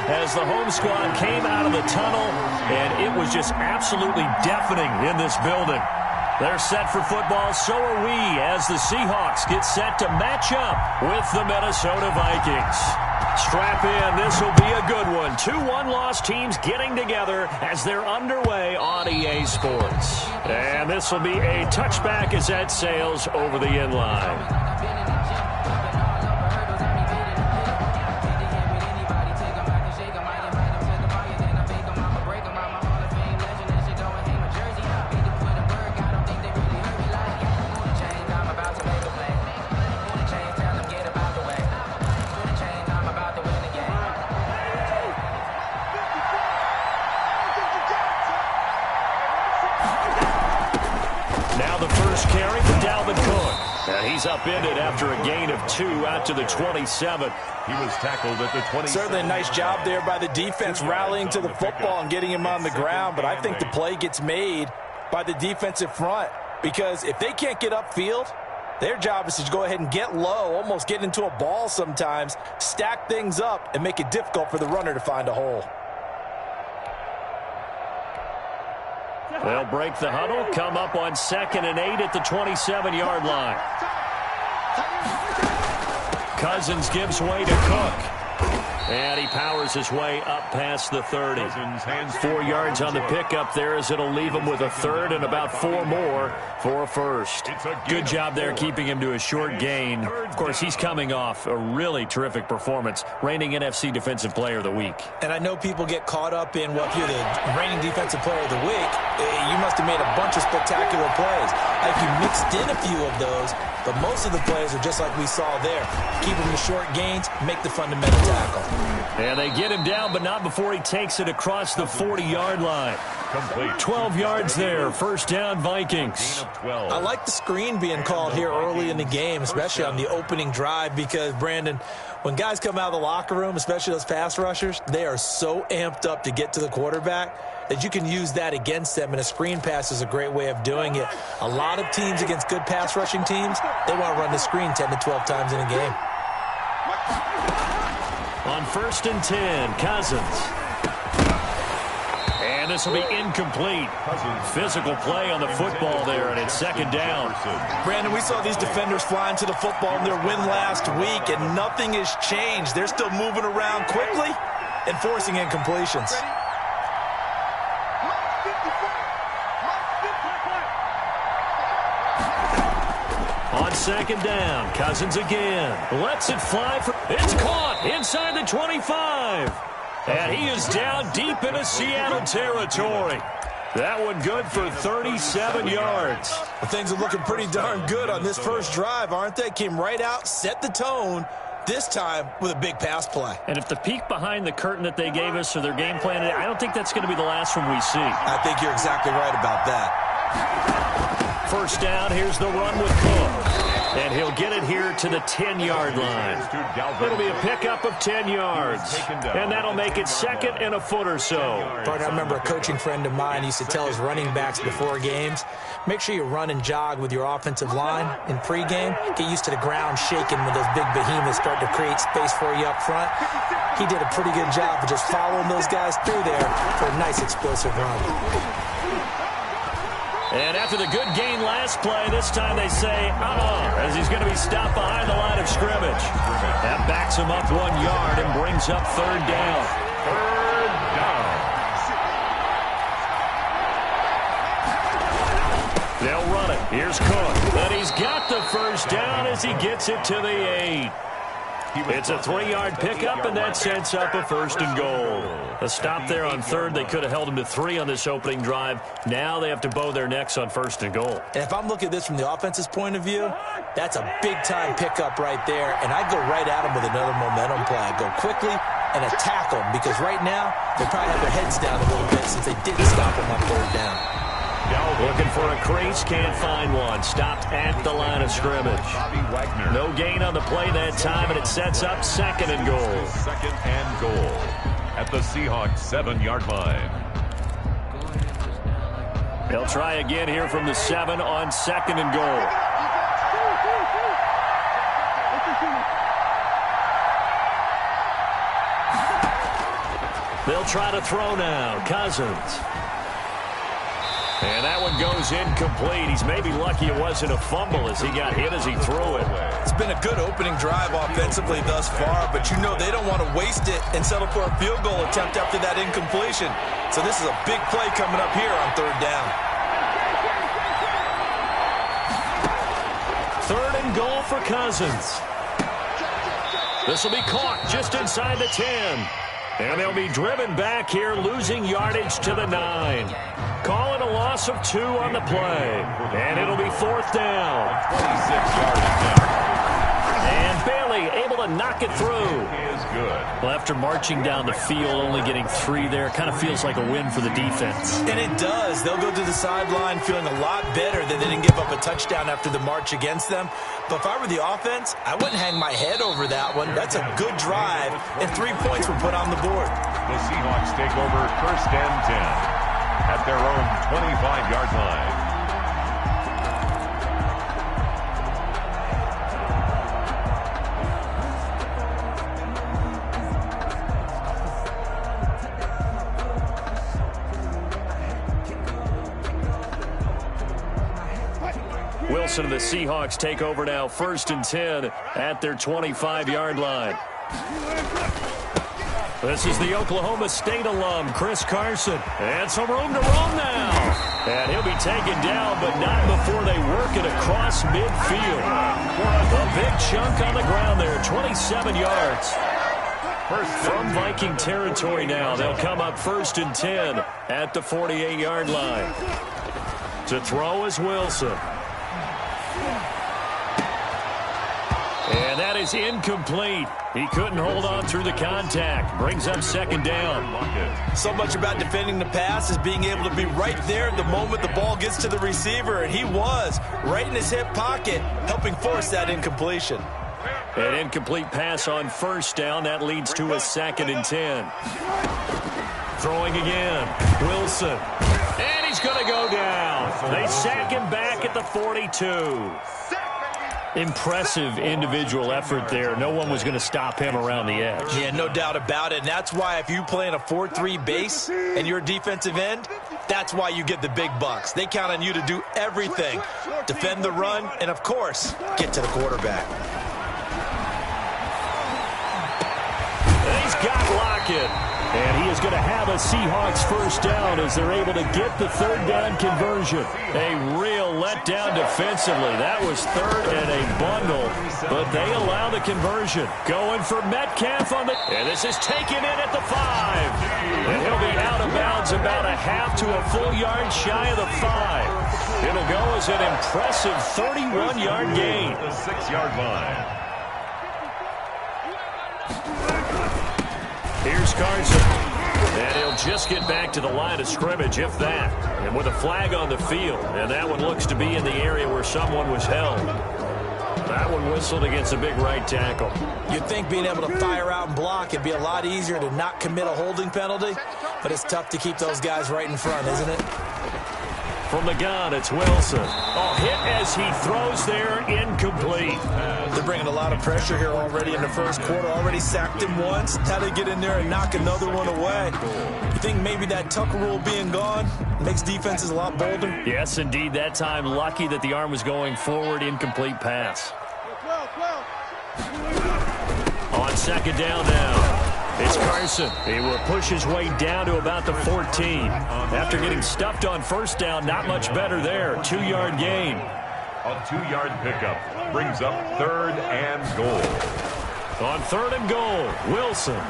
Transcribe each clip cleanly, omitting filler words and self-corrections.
as the home squad came out of the tunnel, and it was just absolutely deafening in this building. They're set for football, so are we, as the Seahawks get set to match up with the Minnesota Vikings. Strap in, this will be a good one. 2 one-loss teams getting together as they're underway on EA Sports. And this will be a touchback as that sails over the end line. He's upended after a gain of 2 out to the 27. He was tackled at the 27. Certainly a nice job there by the defense rallying to the football and getting him on the ground, but I think the play gets made by the defensive front because if they can't get upfield, their job is to go ahead and get low, almost get into a ball sometimes, stack things up, and make it difficult for the runner to find a hole. They'll break the huddle, come up on 2nd and 8 at the 27-yard line. Cousins gives way to Cook. And he powers his way up past the 30. 4 yards on the pickup there as it'll leave him with a third and about 4 more for a first. Good job there keeping him to a short gain. Of course, he's coming off a really terrific performance, reigning NFC Defensive Player of the Week. And I know people get caught up in, well, if you're the reigning Defensive Player of the Week, you must have made a bunch of spectacular plays. I think you mixed in a few of those, but most of the plays are just like we saw there. Keep him to short gains, make the fundamental tackle. And they get him down, but not before he takes it across the 40-yard line. Complete. 12 yards there. First down, Vikings. I like the screen being called here early in the game, especially on the opening drive, because, Brandon, when guys come out of the locker room, especially those pass rushers, they are so amped up to get to the quarterback that you can use that against them, and a screen pass is a great way of doing it. A lot of teams against good pass rushing teams, they want to run the screen 10 to 12 times in a game. On 1st and 10, Cousins. And this will be incomplete. Physical play on the football there, and it's 2nd down. Brandon, we saw these defenders flying to the football in their win last week, and nothing has changed. They're still moving around quickly and forcing incompletions. On 2nd down, Cousins again. Lets it fly. It's caught inside the 25. And he is down deep into Seattle territory. That one good for 37 yards. Well, things are looking pretty darn good on this first drive, aren't they? Came right out, set the tone, this time with a big pass play. And if the peek behind the curtain that they gave us or their game plan, I don't think that's going to be the last one we see. I think you're exactly right about that. First down, here's the run with Cook. And he'll get it here to the 10-yard line. It'll be a pickup of 10 yards. And that'll make it 2nd and a foot or so. Partner, I remember a coaching friend of mine used to tell his running backs before games, make sure you run and jog with your offensive line in pregame. Get used to the ground shaking when those big behemoths start to create space for you up front. He did a pretty good job of just following those guys through there for a nice explosive run. And after the good gain last play, this time they say, as he's going to be stopped behind the line of scrimmage. That backs him up 1 yard and brings up 3rd down. 3rd down. They'll run it. Here's Cook. And he's got the first down as he gets it to the 8. It's a 3-yard pickup, and that sets up a 1st and goal. A stop there on 3rd. They could have held him to 3 on this opening drive. Now they have to bow their necks on 1st and goal. And if I'm looking at this from the offense's point of view, that's a big-time pickup right there. And I'd go right at him with another momentum play. I'd go quickly and attack them, because right now they probably have their heads down a little bit since they didn't stop him on 3rd down. Looking for a crease, can't find one. Stopped at the line of scrimmage. No gain on the play that time, and it sets up 2nd and goal. 2nd and goal at the Seahawks 7-yard line. They'll try again here from the 7 on 2nd and goal. They'll try to throw now. Cousins. And that one goes incomplete. He's maybe lucky it wasn't a fumble as he got hit as he threw it. It's been a good opening drive offensively thus far, but you know they don't want to waste it and settle for a field goal attempt after that incompletion. So this is a big play coming up here on third down. Third and goal for Cousins. This will be caught just inside the 10. And they'll be driven back here, losing yardage to the 9. Call it a loss of 2 on the play. And it'll be fourth down. 26 yards now. And Bailey able to knock it through. Is good. Well, after marching down the field, only getting 3 there, kind of feels like a win for the defense. And it does. They'll go to the sideline feeling a lot better that they didn't give up a touchdown after the march against them. But if I were the offense, I wouldn't hang my head over that one. That's a good drive, and 3 points were put on the board. The Seahawks take over first and 10 at their own 25-yard line. Wilson and the Seahawks take over now, first and 10 at their 25-yard line. This is the Oklahoma State alum, Chris Carson. And some room to roam now. And he'll be taken down, but not before they work it across midfield. A big chunk on the ground there, 27 yards. From Viking territory now, they'll come up first and 10 at the 48-yard line. To throw is Wilson. And that is incomplete. He couldn't hold on through the contact. Brings up second down. So much about defending the pass is being able to be right there the moment the ball gets to the receiver. And he was right in his hip pocket, helping force that incompletion. An incomplete pass on first down. That leads to a second and 10. Throwing again. Wilson. And he's going to go down. They sack him back at the 42. Impressive individual effort there. No one was going to stop him around the edge. Yeah, no doubt about it. And that's why if you play in a 4-3 base and you're a defensive end, that's why you get the big bucks. They count on you to do everything. Defend the run and, of course, get to the quarterback. And he's got Lockett. And he is going to have a Seahawks first down as they're able to get the third down conversion. A real letdown defensively. That was third and a bundle, but they allow the conversion. Going for Metcalf on the... And this is taken in at the 5. And he'll be out of bounds about a half to a full yard shy of the 5. It'll go as an impressive 31-yard gain. The 6-yard line. Here's Carson. And he'll just get back to the line of scrimmage, if that. And with a flag on the field. And that one looks to be in the area where someone was held. That one whistled against a big right tackle. You'd think being able to fire out and block it'd be a lot easier to not commit a holding penalty. But it's tough to keep those guys right in front, isn't it? From the gun, it's Wilson. Oh, hit as he throws there, incomplete. They're bringing a lot of pressure here already in the first quarter. Already sacked him once. Had to get in there and knock another one away. You think maybe that Tucker rule being gone makes defenses a lot bolder? Yes, indeed. That time, lucky that the arm was going forward, incomplete pass. On second down now. It's Carson. He will push his way down to about the 14. After getting stuffed on first down, not much better there. 2-yard gain. A 2-yard pickup brings up third and goal. On third and goal, Wilson.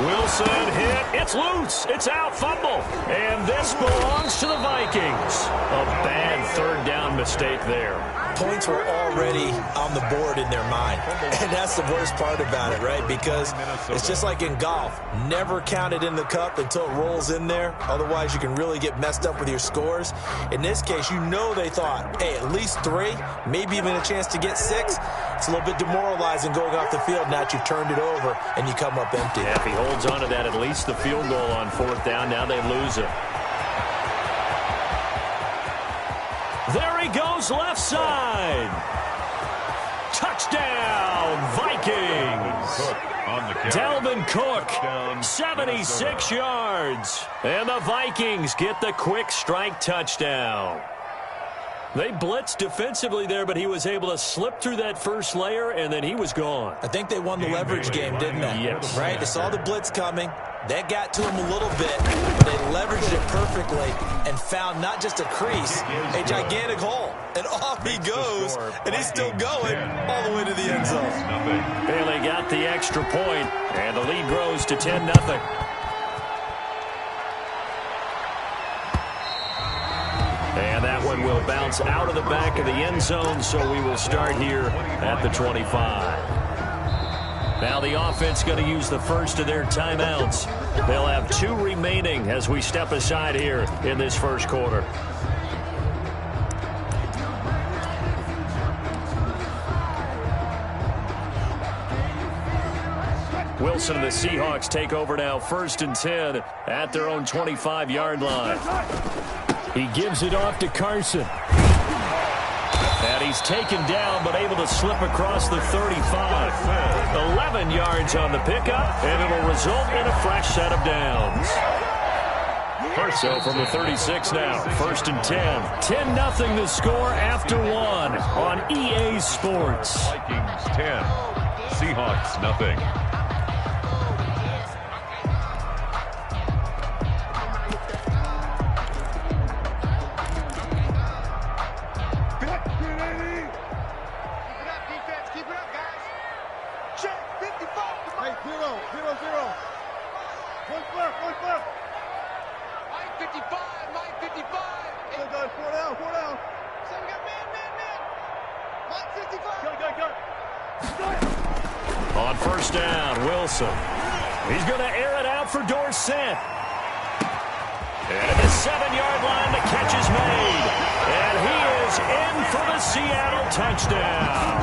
Wilson hit. It's loose. It's out. Fumble. And this belongs to the Vikings. A bad third down mistake there. Points were already on the board in their mind. And that's the worst part about it, right? Because it's just like in golf. Never count it in the cup until it rolls in there. Otherwise, you can really get messed up with your scores. In this case, you know they thought, hey, at least 3, maybe even a chance to get 6. It's a little bit demoralizing going off the field. Now that you've turned it over and you come up empty. Yeah, if he holds on to that, at least the field goal on fourth down. Now they lose it. There he goes, left side. Touchdown, Vikings! Dalvin Cook, 76 yards. And the Vikings get the quick strike touchdown. They blitzed defensively there, but he was able to slip through that first layer, and then he was gone. I think they won the leverage game, didn't they? Yes. Right? They saw the blitz coming. That got to him a little bit, but they leveraged it perfectly and found not just a crease, a gigantic hole. And off he goes, and he's still going all the way to the end zone. Bailey got the extra point, and the lead grows to 10-0. And that one will bounce out of the back of the end zone, so we will start here at the 25. Now the offense going to use the first of their timeouts. They'll have 2 remaining as we step aside here in this first quarter. Wilson and the Seahawks take over now, 1st and 10 at their own 25-yard line. He gives it off to Carson. And he's taken down, but able to slip across the 35. 11 yards on the pickup, and it'll result in a fresh set of downs. So from the 36 now, 1st and 10. 10-0 the score after 1 on EA Sports. Vikings 10, Seahawks nothing. On 1st down, Wilson. He's going to air it out for Dorsett. And at the 7-yard line, the catch is made. And he is in for the Seattle touchdown.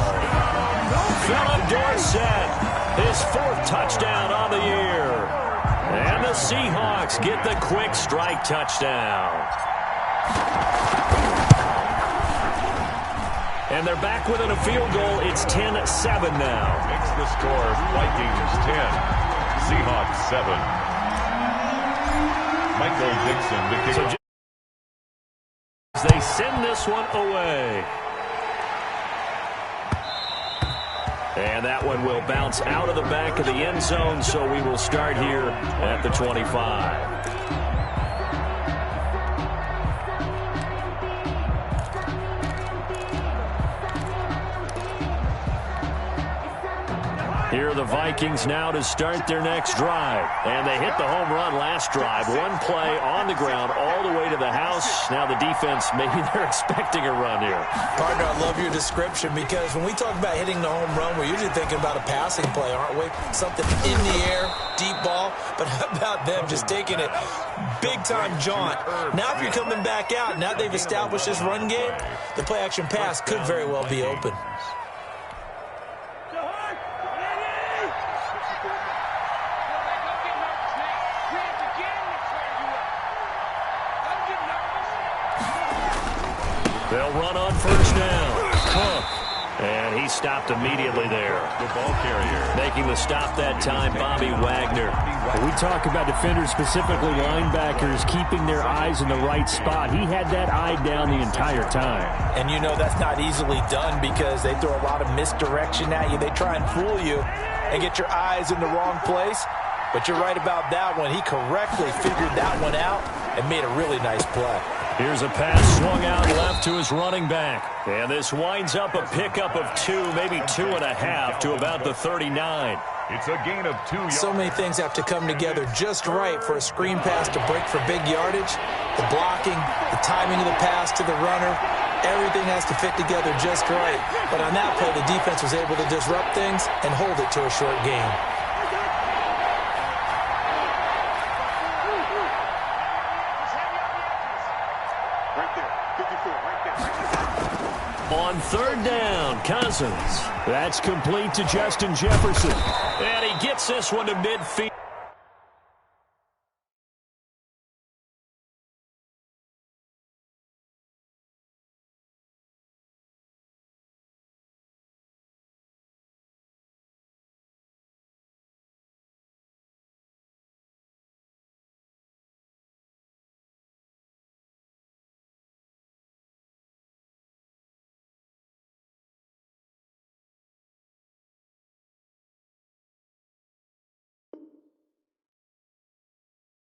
Philip Dorsett, his 4th touchdown on the year. And the Seahawks get the quick strike touchdown. And they're back within a field goal. It's 10-7 now. Makes the score Vikings 10, Seahawks 7. Michael Dixon, the kicker. So they send this one away. And that one will bounce out of the back of the end zone, so we will start here at the 25. Here are the Vikings now to start their next drive. And they hit the home run last drive. 1 play on the ground all the way to the house. Now the defense, maybe they're expecting a run here. Partner, I love your description because when we talk about hitting the home run, we're usually thinking about a passing play, aren't we? Something in the air, deep ball. But how about them just taking it big-time jaunt? Now if you're coming back out, now they've established this run game, the play-action pass could very well be open. They'll run on 1st down. Cook. And he stopped immediately there. The ball carrier. Making the stop that time, Bobby Wagner. We talk about defenders, specifically linebackers, keeping their eyes in the right spot. He had that eye down the entire time. And you know that's not easily done because they throw a lot of misdirection at you. They try and fool you and get your eyes in the wrong place. But you're right about that one. He correctly figured that one out and made a really nice play. Here's a pass swung out left to his running back. And this winds up a pickup of 2, maybe 2.5 to about the 39. It's a gain of 2 yards. So many things have to come together just right for a screen pass to break for big yardage. The blocking, the timing of the pass to the runner, everything has to fit together just right. But on that play, the defense was able to disrupt things and hold it to a short gain. On 3rd down, Cousins. That's complete to Justin Jefferson. And he gets this one to midfield.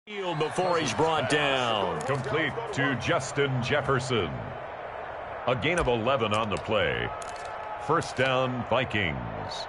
Before he's brought down. Complete to Justin Jefferson. A gain of 11 on the play. First down, Vikings.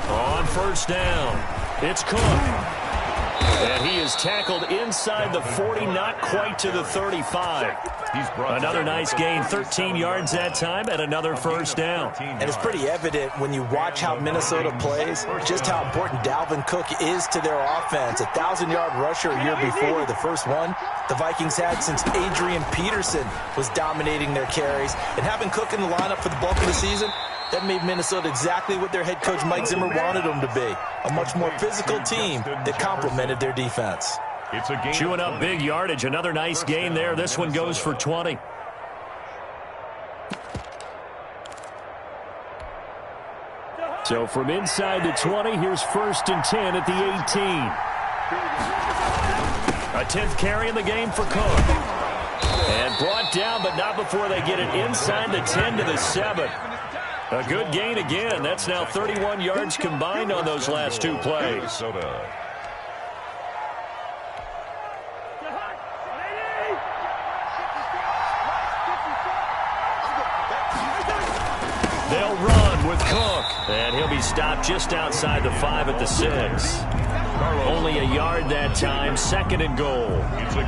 On first down, it's Cook. And he is tackled inside the 40, not quite to the 35. Another nice gain, 13 yards that time, and another first down. And it's pretty evident when you watch how Minnesota plays, just how important Dalvin Cook is to their offense. A 1,000-yard rusher a year before, the first one the Vikings had since Adrian Peterson was dominating their carries. And having Cook in the lineup for the bulk of the season, that made Minnesota exactly what their head coach Mike Zimmer wanted them to be. A much more physical team that complemented their defense. Chewing up big yardage. Another nice gain there. This one goes for 20. So from inside the 20, here's first and 10 at the 18. A 10th carry in the game for Cook. And brought down, but not before they get it inside the 10 to the 7. A good gain again. That's now 31 yards combined on those last two plays. They'll run with Cook. And he'll be stopped just outside the 5 at the 6. Only a yard that time, second and goal.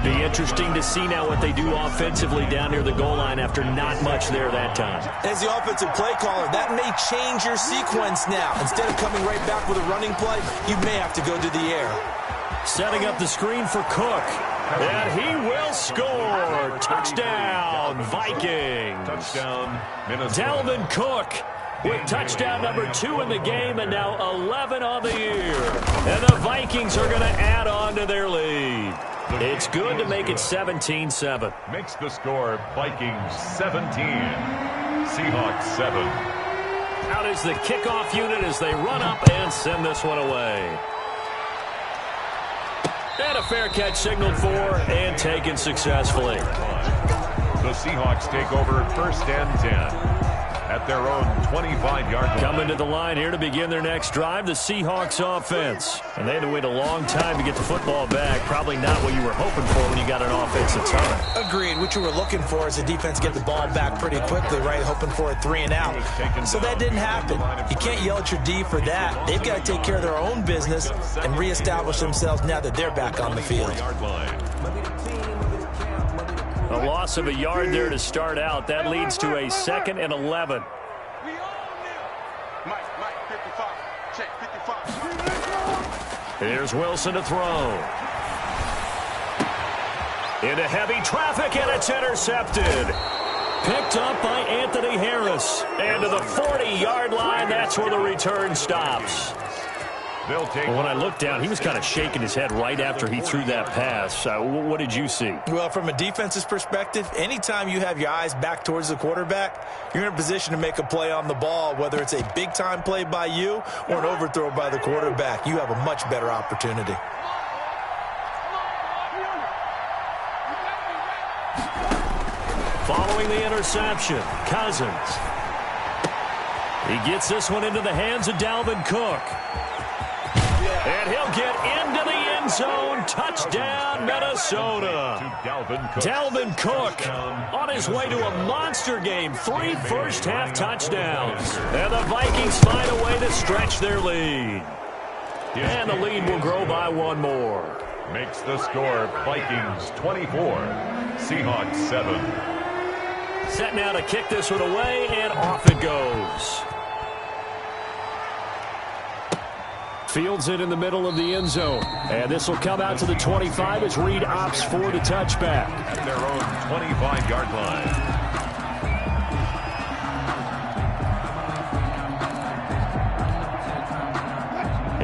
Be interesting to see now what they do offensively down near the goal line after not much there that time. As the offensive play caller, that may change your sequence now. Instead of coming right back with a running play, you may have to go to the air. Setting up the screen for Cook. And he will score. Touchdown, Vikings. Touchdown, Minnesota. Dalvin Cook with touchdown number 2 in the game and now 11 on the year. And the Vikings are going to add on to their lead. It's good to make it 17-7. Makes the score Vikings 17, Seahawks 7. Out is the kickoff unit as they run up and send this one away. And a fair catch signaled for and taken successfully. The Seahawks take over first and 10. At their own 25-yard line. Coming to the line here to begin their next drive, the Seahawks offense. And they had to wait a long time to get the football back. Probably not what you were hoping for when you got an offensive time. Agreed. What you were looking for is the defense get the ball back pretty quickly, right? Hoping for a 3 and out. So that didn't happen. You can't yell at your D for that. They've got to take care of their own business and reestablish themselves now that they're back on the field. A loss of a yard there to start out. That leads to a 2nd and 11. Here's Wilson to throw. Into heavy traffic, and it's intercepted. Picked up by Anthony Harris. And to the 40-yard line, that's where the return stops. When I looked down, he was kind of shaking his head right after he threw that pass. What did you see? Well, from a defense's perspective, anytime you have your eyes back towards the quarterback, you're in a position to make a play on the ball, whether it's a big-time play by you or an overthrow by the quarterback. You have a much better opportunity. Following the interception, Cousins. He gets this one into the hands of Dalvin Cook. And he'll get into the end zone. Touchdown, Minnesota. Dalvin Cook on his way to a monster game. 3 first-half touchdowns. And the Vikings find a way to stretch their lead. And the lead will grow by 1 more. Makes the score Vikings 24, Seahawks 7. Set now to kick this one away, and off it goes. Fields it in the middle of the end zone. And this will come out to the 25 as Reed opts for the touchback. At their own 25-yard line.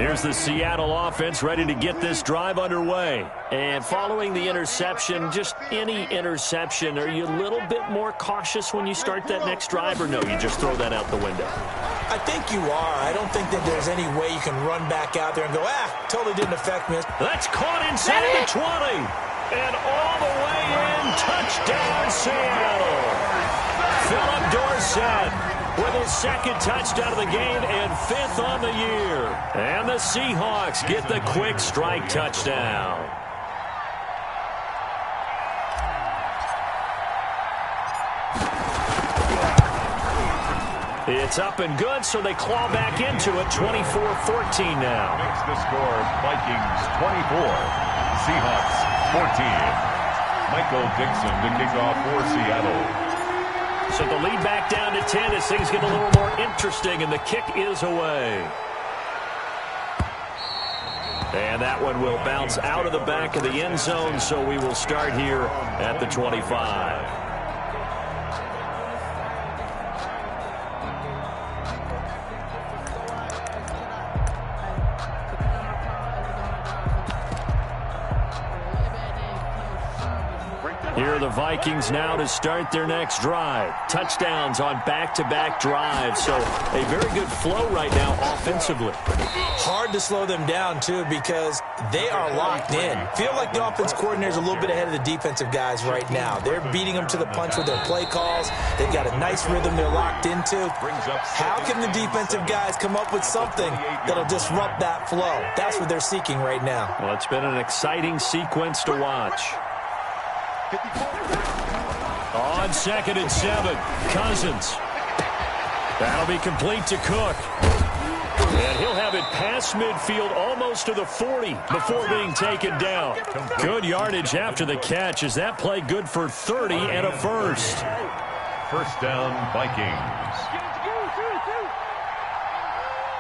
Here's the Seattle offense ready to get this drive underway. And following the interception, just any interception, are you a little bit more cautious when you start that next drive, or no, you just throw that out the window? I think you are. I don't think that there's any way you can run back out there and go, totally didn't affect me. That's caught inside the 20. And all the way in, touchdown Seattle. Philip Dorsett with his second touchdown of the game and 5th on the year. And the Seahawks get the quick strike touchdown. It's up and good, so they claw back into it, 24-14 now. Makes the score Vikings 24, Seahawks 14. Michael Dixon to kick off for Seattle. So the lead back down to 10 as things get a little more interesting, and the kick is away. And that one will bounce out of the back of the end zone, so we will start here at the 25. Here are the Vikings now to start their next drive. Touchdowns on back-to-back drives, so a very good flow right now offensively. Hard to slow them down, too, because they are locked in. Feel like the offense coordinator is a little bit ahead of the defensive guys right now. They're beating them to the punch with their play calls. They've got a nice rhythm they're locked into. How can the defensive guys come up with something that'll disrupt that flow? That's what they're seeking right now. Well, it's been an exciting sequence to watch. On 2nd and 7, Cousins. That'll be complete to Cook. And he'll have it past midfield almost to the 40 before being taken down. Good yardage after the catch. Is that play good for 30 and a first? First down, Vikings.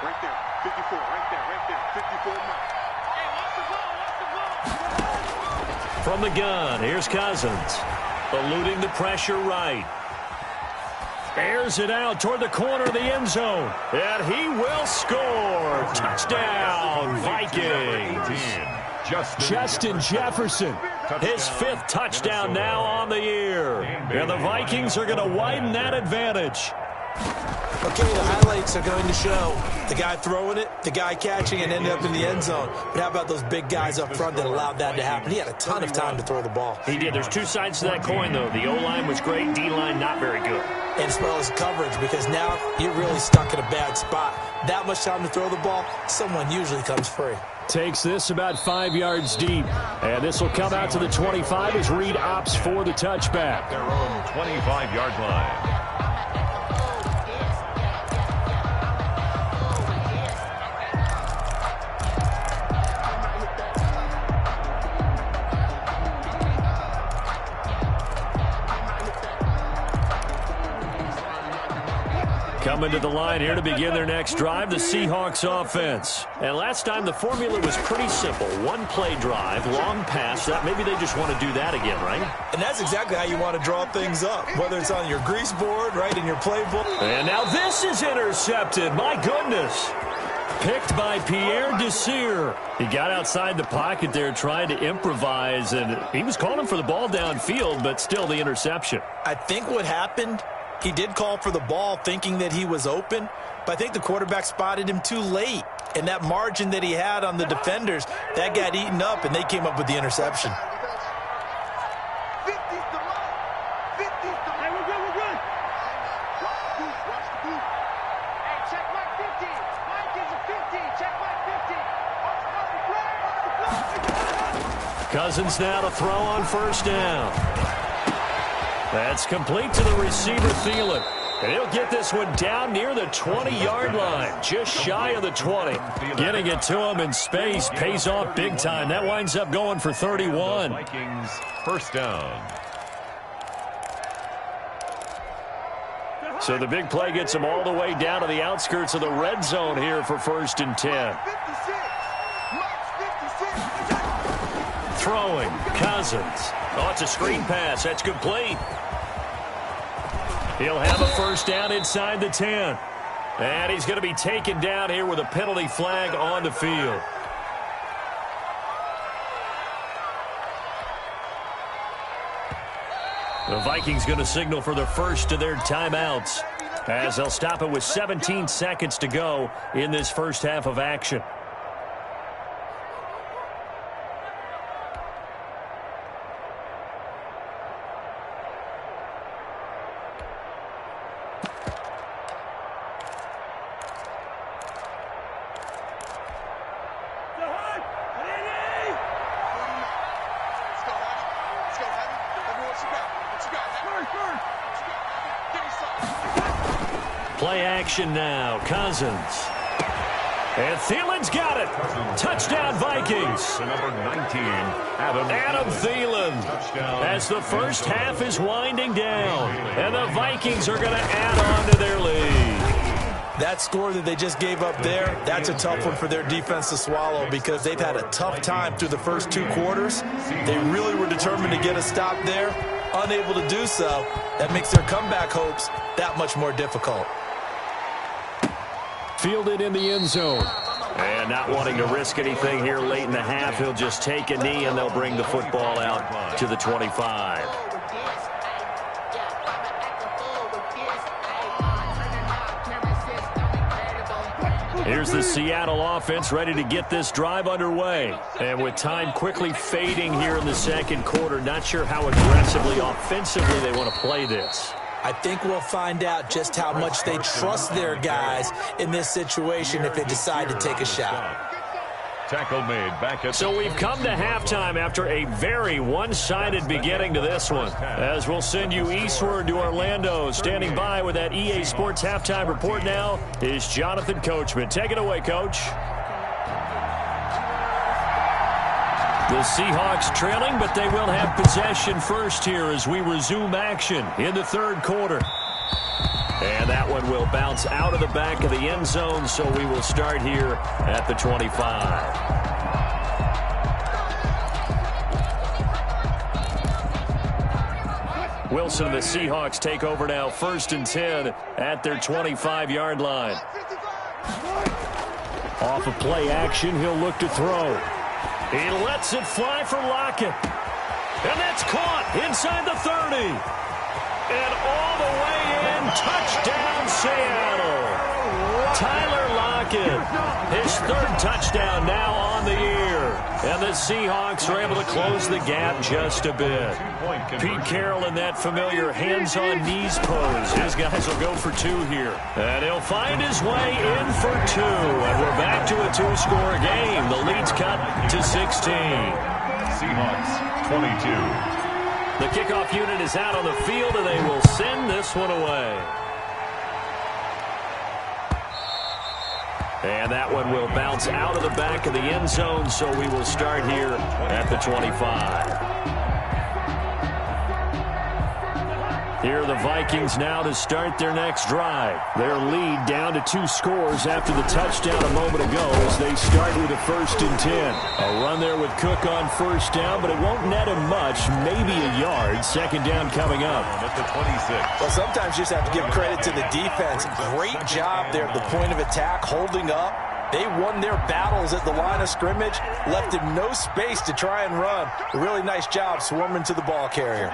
Right there, 54, right there, 54 mark. From the gun, here's Cousins. Eluding the pressure right. Airs it out toward the corner of the end zone. And he will score. Touchdown, Vikings. Justin Jefferson. His 5th touchdown now on the year. And the Vikings are going to widen that advantage. Okay, the highlights are going to show the guy throwing it, the guy catching it, and ended up in the end zone. But how about those big guys up front that allowed that to happen? He had a ton of time to throw the ball. He did. There's two sides to that coin, though. The O-line was great. D-line not very good. And as well as coverage, because now you're really stuck in a bad spot. That much time to throw the ball, someone usually comes free. Takes this about 5 yards deep. And this will come out to the 25 as Reed opts for the touchback. Their own 25-yard line. Coming to the line here to begin their next drive, the Seahawks offense. And last time the formula was pretty simple. One play drive, long pass. Maybe they just want to do that again, right? And that's exactly how you want to draw things up, whether it's on your grease board, right, in your playbook. And now this is intercepted. My goodness. Picked by Pierre Desir. He got outside the pocket there trying to improvise, and he was calling for the ball downfield, but still the interception. I think what happened, he did call for the ball thinking that he was open, but I think the quarterback spotted him too late. And that margin that he had on the defenders, that got eaten up, and they came up with the interception. Cousins now to throw on first down. That's complete to the receiver, Thielen. And he'll get this one down near the 20-yard line, just shy of the 20. Getting it to him in space pays off big time. That winds up going for 31. Vikings first down. So the big play gets him all the way down to the outskirts of the red zone here for 1st and 10. Throwing, Cousins. Oh, it's a screen pass. That's complete. He'll have a first down inside the 10. And he's going to be taken down here with a penalty flag on the field. The Vikings going to signal for the first of their timeouts, as they'll stop it with 17 seconds to go in this first half of action. Play action now. Cousins. And Thielen's got it. Touchdown, Vikings. Number 19, Adam Thielen. As the first half is winding down. And the Vikings are going to add on to their lead. That score that they just gave up there, that's a tough one for their defense to swallow because they've had a tough time through the first 2 quarters. They really were determined to get a stop there. Unable to do so, that makes their comeback hopes that much more difficult. Fielded in the end zone. And not wanting to risk anything here late in the half, he'll just take a knee and they'll bring the football out to the 25. Here's the Seattle offense ready to get this drive underway. And with time quickly fading here in the second quarter, not sure how aggressively, offensively they want to play this. I think we'll find out just how much they trust their guys in this situation if they decide to take a shot. Tackle made back at. So we've come to halftime after a very one-sided beginning to this one. As we'll send you eastward to Orlando. Standing by with that EA Sports halftime report now is Jonathan Coachman. Take it away, Coach. The Seahawks trailing, but they will have possession first here as we resume action in the third quarter. And that one will bounce out of the back of the end zone, so we will start here at the 25. Wilson and the Seahawks take over now, 1st and 10 at their 25-yard line. Off of play action, he'll look to throw. He lets it fly for Lockett. And that's caught inside the 30. And all the way in, touchdown Seattle. Tyler Lockett, his 3rd touchdown now on the year. And the Seahawks are able to close the gap just a bit. Pete Carroll in that familiar hands-on knees pose. His guys will go for 2 here. And he'll find his way in for 2. And we're back to a 2-score game. The lead's cut to 16. Seahawks 22. The kickoff unit is out on the field, and they will send this one away. And that one will bounce out of the back of the end zone, so we will start here at the 25. Here are the Vikings now to start their next drive. Their lead down to 2 scores after the touchdown a moment ago as they start with a 1st and 10. A run there with Cook on 1st down, but it won't net him much, maybe a yard. 2nd down coming up. At the 26. Well, sometimes you just have to give credit to the defense. Great job there at the point of attack, holding up. They won their battles at the line of scrimmage, left him no space to try and run. A really nice job swarming to the ball carrier.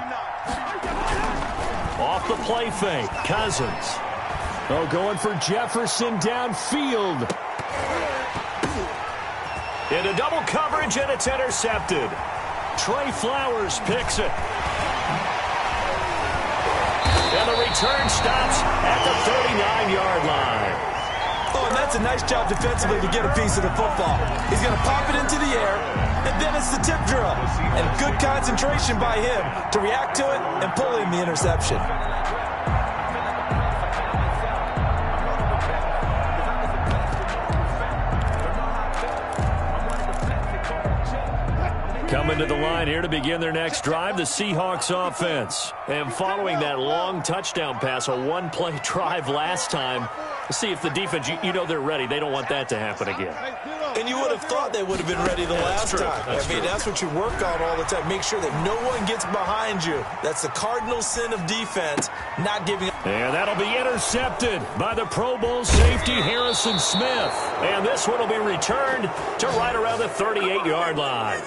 Off the play fake, Cousins. Oh, going for Jefferson downfield. Into double coverage, and it's intercepted. Trey Flowers picks it. And the return stops at the 39-yard line. Oh, and that's a nice job defensively to get a piece of the football. He's going to pop it into the air, and then it's the tip drill. And good concentration by him to react to it and pull in the interception. Coming to the line here to begin their next drive, the Seahawks offense. And following that long touchdown pass, a one-play drive last time, see if the defense, you know they're ready. They don't want that to happen again. And you would have thought they would have been ready the last time. That's what you work on all the time. Make sure that no one gets behind you. That's the cardinal sin of defense, not giving up. And that'll be intercepted by the Pro Bowl safety Harrison Smith. And this one will be returned to right around the 38-yard line.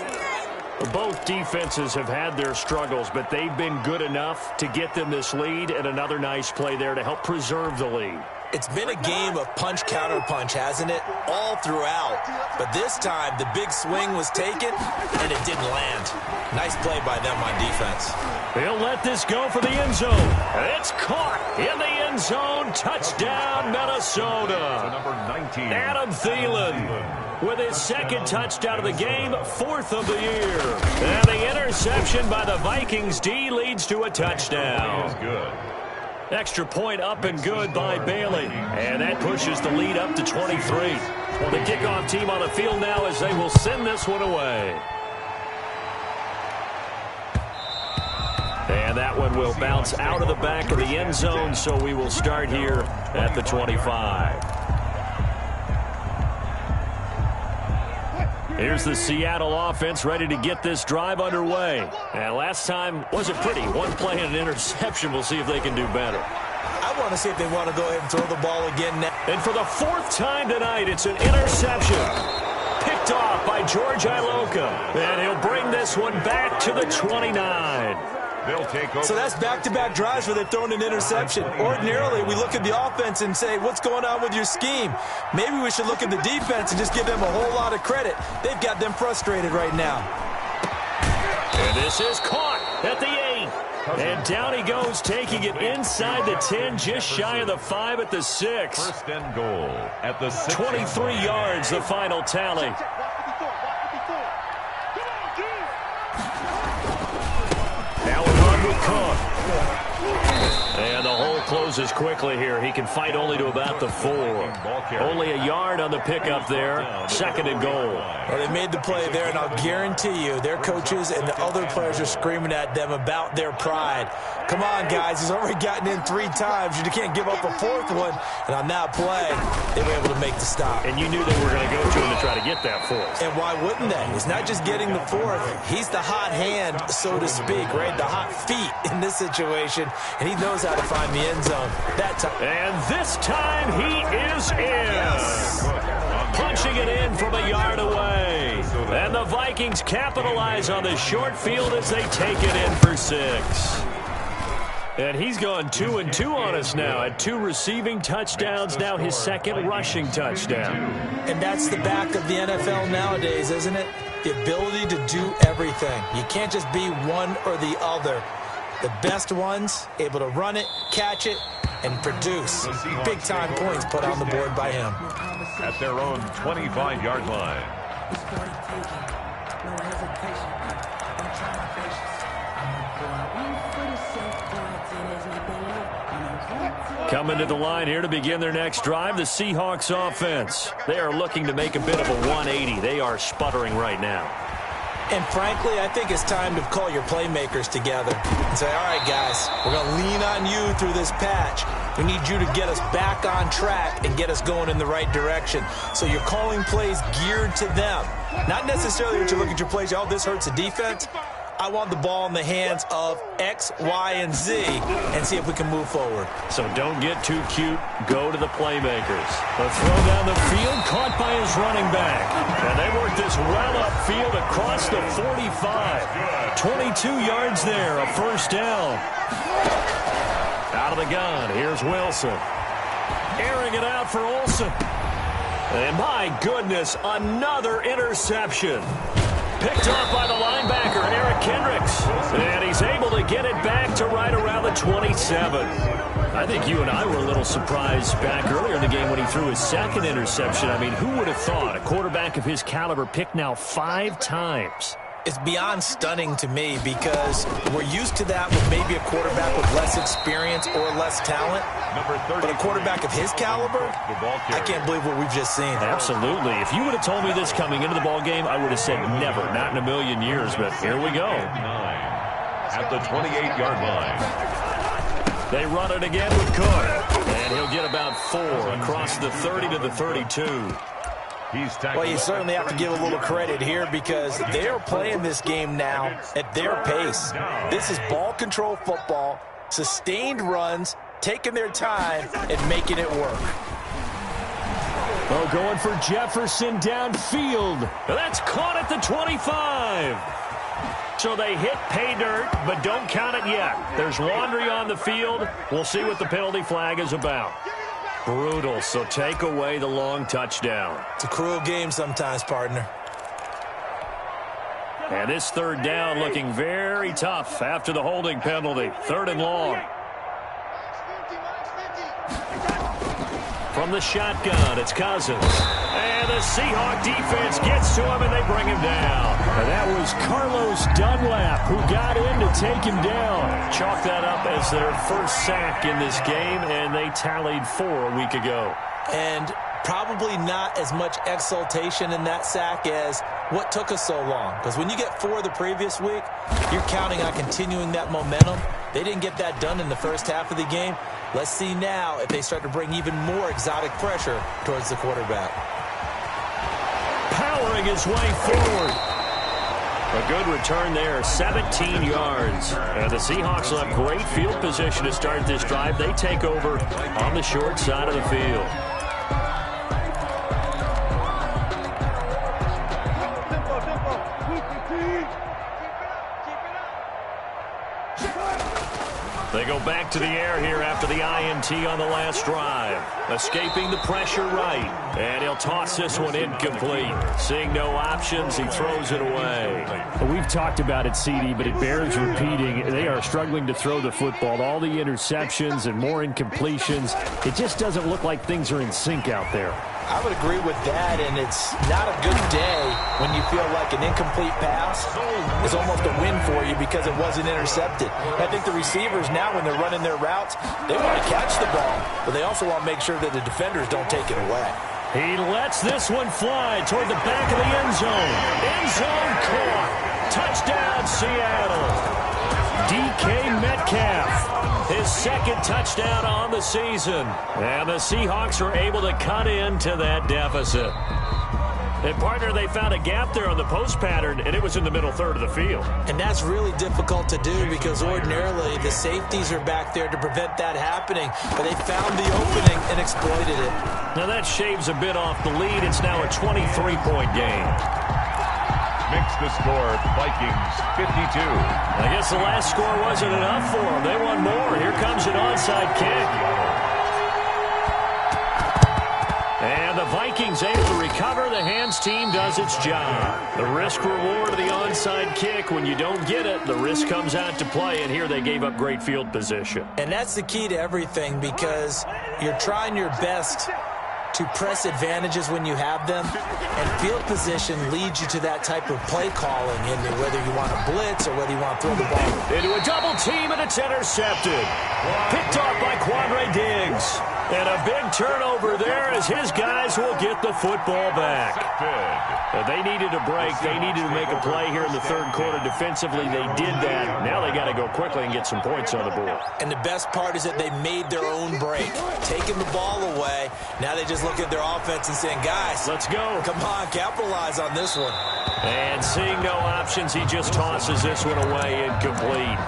Both defenses have had their struggles, but they've been good enough to get them this lead, and another nice play there to help preserve the lead. It's been a game of punch-counter-punch, hasn't it? All throughout. But this time, the big swing was taken, and it didn't land. Nice play by them on defense. He'll let this go for the end zone. It's caught in the end zone. Touchdown, Minnesota. Number 19. Adam Thielen with his second touchdown of the game, fourth of the year. And the interception by the Vikings D leads to a touchdown. Is good. Extra point up and good by Bailey. And that pushes the lead up to 23. The kickoff team on the field now as they will send this one away. And that one will bounce out of the back of the end zone, so we will start here at the 25. Here's the Seattle offense ready to get this drive underway. And last time wasn't pretty. One play and an interception. We'll see if they can do better. I want to see if they want to go ahead and throw the ball again now. And for the fourth time tonight, it's an interception. Picked off by George Iloka. And he'll bring this one back to the 29. They'll take over. So that's back-to-back drives where they've thrown an interception. Ordinarily, we look at the offense and say, what's going on with your scheme? Maybe we should look at the defense and just give them a whole lot of credit. They've got them frustrated right now. And this is caught at the 8. And down he goes, taking it inside the 10, just shy of the 5 at the 6. First and goal at the 6. 23 yards, the final tally. Now we're on with Cook. And the hole closes quickly here. He can fight only to about the 4. Only a yard on the pickup there. Second and goal. Well, they made the play there, and I'll guarantee you their coaches and the other players are screaming at them about their pride. Come on, guys. He's already gotten in 3 times. You can't give up a 4th one. And on that play, they were able to make the stop. And you knew they were going to go to him to try to get that 4th. And why wouldn't they? It's not just getting the 4th. He's the hot hand, so to speak, right? The hot feet in this situation. And he knows how to find the end zone that time. And this time he is in. Punching it in from a yard away. And the Vikings capitalize on the short field as they take it in for 6. And he's gone 2-2 on us now at 2 receiving touchdowns, now his 2nd rushing touchdown. And that's the back of the NFL nowadays, isn't it? The ability to do everything. You can't just be one or the other. The best ones able to run it, catch it, and produce. Big-time points put on the board by him. At their own 25-yard line. Coming to the line here to begin their next drive, the Seahawks offense. They are looking to make a bit of a 180. They are sputtering right now. And frankly, I think it's time to call your playmakers together and say, all right, guys, we're going to lean on you through this patch. We need you to get us back on track and get us going in the right direction. So you're calling plays geared to them. Not necessarily that you look at your plays, oh, this hurts the defense. I want the ball in the hands of X, Y, and Z and see if we can move forward. So don't get too cute. Go to the playmakers. The throw down the field caught by his running back. And they work this well upfield across the 45. 22 yards there, a first down. Out of the gun, here's Wilson. Airing it out for Olsen. And my goodness, another interception. Picked off by the linebacker, Eric Kendricks. And he's able to get it back to right around the 27. I think you and I were a little surprised back earlier in the game when he threw his 2nd interception. I mean, who would have thought a quarterback of his caliber picked now 5 times? It's beyond stunning to me because we're used to that with maybe a quarterback with less experience or less talent. But a quarterback of his caliber, I can't believe what we've just seen. Absolutely. If you would have told me this coming into the ball game, I would have said never, not in a million years. But here we go. At the 28-yard line. They run it again with Cook. And he'll get about 4 across the 30 to the 32. Well, you certainly have to give a little credit here because they're playing this game now at their pace. This is ball control football, sustained runs, taking their time, and making it work. Oh, going for Jefferson downfield. That's caught at the 25. So they hit pay dirt, but don't count it yet. There's laundry on the field. We'll see what the penalty flag is about. Brutal, so take away the long touchdown. It's a cruel game sometimes, partner. And this third down looking very tough after the holding penalty. 3rd and long. From the shotgun, it's Cousins. And the Seahawk defense gets to him, and they bring him down. And that was Carlos Dunlap who got in to take him down. Chalk that up as their first sack in this game, and they tallied 4 a week ago. And probably not as much exultation in that sack as what took us so long. Because when you get 4 the previous week, you're counting on continuing that momentum. They didn't get that done in the first half of the game. Let's see now if they start to bring even more exotic pressure towards the quarterback. Powering his way forward. A good return there, 17 yards. And the Seahawks will have great field position to start this drive. They take over on the short side of the field. They go back to the air here after the INT on the last drive. Escaping the pressure right. And he'll toss this one incomplete. Seeing no options, he throws it away. Well, we've talked about it, CD, but it bears repeating. They are struggling to throw the football. All the interceptions and more incompletions. It just doesn't look like things are in sync out there. I would agree with that, and it's not a good day when you feel like an incomplete pass is almost a win for you because it wasn't intercepted. I think the receivers now, when they're running their routes, they want to catch the ball, but they also want to make sure that the defenders don't take it away. He lets this one fly toward the back of the end zone. End zone caught. Touchdown, Seattle. DK Metcalf. His 2nd touchdown on the season. And the Seahawks are able to cut into that deficit. And, partner, they found a gap there on the post pattern, and it was in the middle 3rd of the field. And that's really difficult to do because ordinarily the safeties are back there to prevent that happening. But they found the opening and exploited it. Now that shaves a bit off the lead. It's now a 23-point game. Makes the score Vikings 52. I guess the last score wasn't enough for them. They want more. Here comes an onside kick. And the Vikings able to recover. The hands team does its job. The risk reward of the onside kick. When you don't get it, the risk comes out to play. And here they gave up great field position. And that's the key to everything because you're trying your best to press advantages when you have them, and field position leads you to that type of play calling, and whether you want to blitz or whether you want to throw the ball. Into a double team, and it's intercepted. Picked off by Quandre Diggs. And a big turnover there as his guys will get the football back. They needed a break. They needed to make a play here in the 3rd quarter. Defensively, they did that. Now they got to go quickly and get some points on the board. And the best part is that they made their own break, taking the ball away. Now they just look at their offense and saying, guys, let's go. Come on, capitalize on this one. And seeing no options, he just tosses this one away incomplete.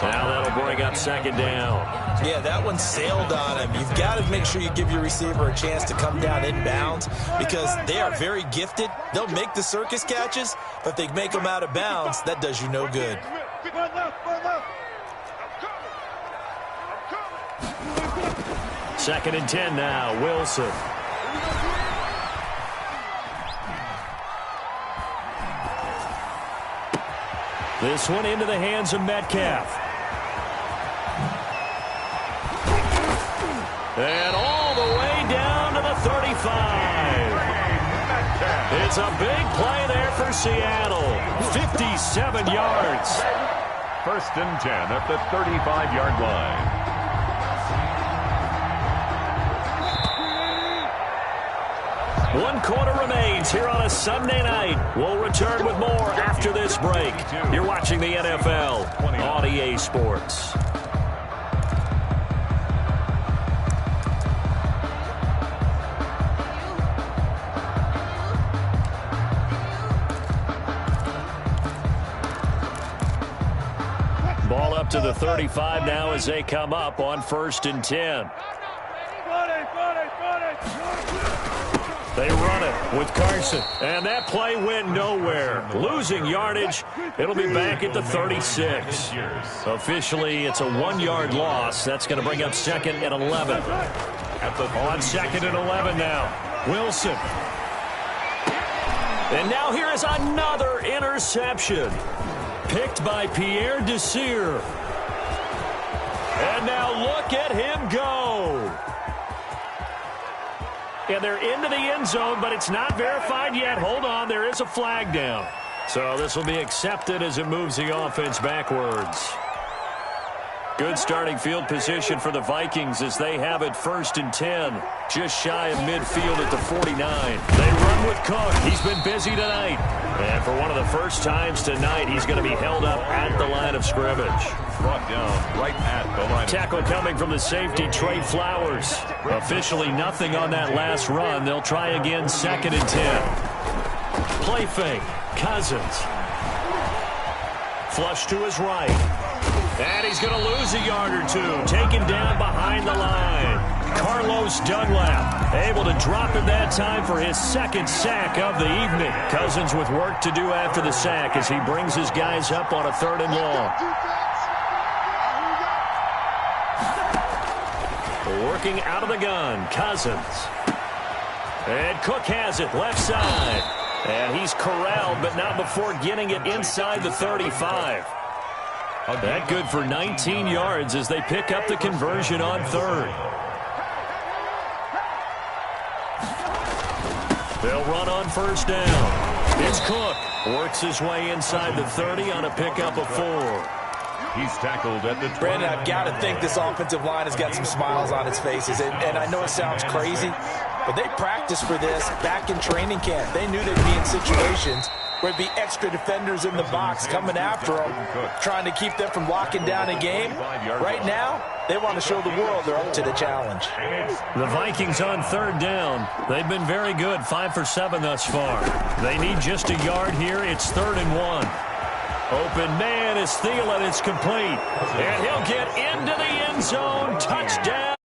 Now that'll bring up 2nd down. Yeah, that one sailed on him. You've got to make sure you give your receiver a chance to come down inbounds because they are very gifted. They'll make the circus catches, but if they make them out of bounds, that does you no good. 2nd and 10 now, Wilson. This one into the hands of Metcalf. And all the way down to the 35. It's a big play there for for Seattle. 57 yards. 1st and 10 at the 35-yard line. One quarter remains here on a Sunday night. We'll return with more after this break. You're watching the NFL on EA Sports. Ball up to the 35 now as they come up on 1st and 10. They run it with Carson, and that play went nowhere. Losing yardage. It'll be back at the 36. Officially, it's a 1-yard loss. That's going to bring up 2nd and 11. On 2nd and 11 now. Wilson. And now here is another interception. Picked by Pierre Desir. And now look at him go. Yeah, they're into the end zone, but it's not verified yet. Hold on, there is a flag down. So this will be accepted as it moves the offense backwards. Good starting field position for the Vikings as they have it 1st and 10. Just shy of midfield at the 49. They run with Cook. He's been busy tonight. And for one of the first times tonight, he's going to be held up at the line of scrimmage. Brought down right at the line. Tackle coming from the safety, Trey Flowers. Officially nothing on that last run. They'll try again 2nd and 10. Play fake. Cousins. Flush to his right. And he's going to lose a yard or two. Taken down behind the line. Carlos Dunlap able to drop it that time for his 2nd sack of the evening. Cousins with work to do after the sack as he brings his guys up on a 3rd and long. Working out of the gun, Cousins. And Cook has it left side. And he's corralled, but not before getting it inside the 35. That good for 19 yards as they pick up the conversion on 3rd. They'll run on 1st down. It's Cook. Works his way inside the 30 on a pickup of 4. He's tackled at the 20. Brandon, I've got to think this offensive line has got some smiles on its faces. And I know it sounds crazy, but they practiced for this back in training camp. They knew they'd be in situations where it'd be extra defenders in the box coming after them, trying to keep them from locking down a game. Right now, they want to show the world they're up to the challenge. The Vikings on 3rd down. They've been very good, 5 for 7 thus far. They need just a yard here. It's 3rd and 1. Open man is Thielen. It's complete. And he'll get into the end zone. Touchdown.